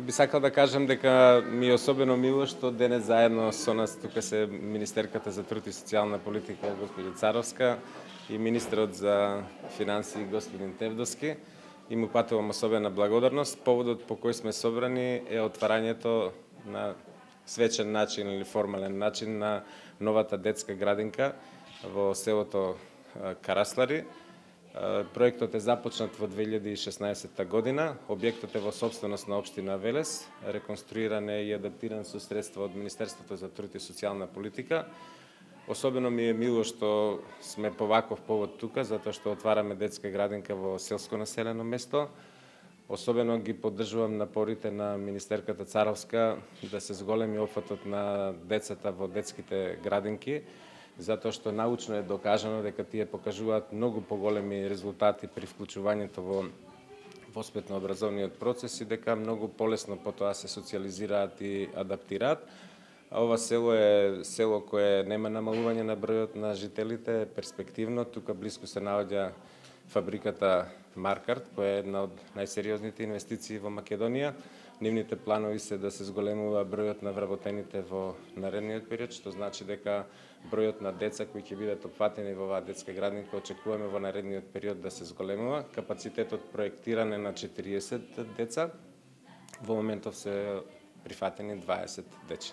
Би сакал да кажам дека ми е особено мило што денес заедно со нас тука се министерката за труд и социјална политика госпоѓа Царовска и министерот за финансии господин Тевдовски. И му патувам особена благодарност. Поводот по кој сме собрани е отварањето на свечен начин или формален начин на новата детска градинка во селото Караслари. Проектот е започнат во 2016 година. Објектот е во собственост на општина Велес, реконструиран е и адаптиран со средства од Министерството за труд и социјална политика. Особено ми е мило што сме по ваков повод тука, затоа што отвараме детска градинка во селско населено место. Особено ги поддржувам напорите на министерката Царовска да се зголеми опфатот на децата во детските градинки, затоа што научно е докажано дека тие покажуваат многу поголеми резултати при вклучувањето во воспитно-образовниот процес и дека многу полесно потоа се социјализираат и адаптираат. Ова село е село кое нема намалување на бројот на жителите, перспективно. Тука блиску се наоѓа фабриката Маркарт, која е една од најсериозните инвестиции во Македонија. Нивните планови се да се зголемува бројот на вработените во наредниот период, што значи дека бројот на деца кои ќе бидат опфатени во оваа детска градинка очекуваме во наредниот период да се зголемува. Капацитетот проектиран е на 40 деца. Во моментов се прифатени 20 дечи.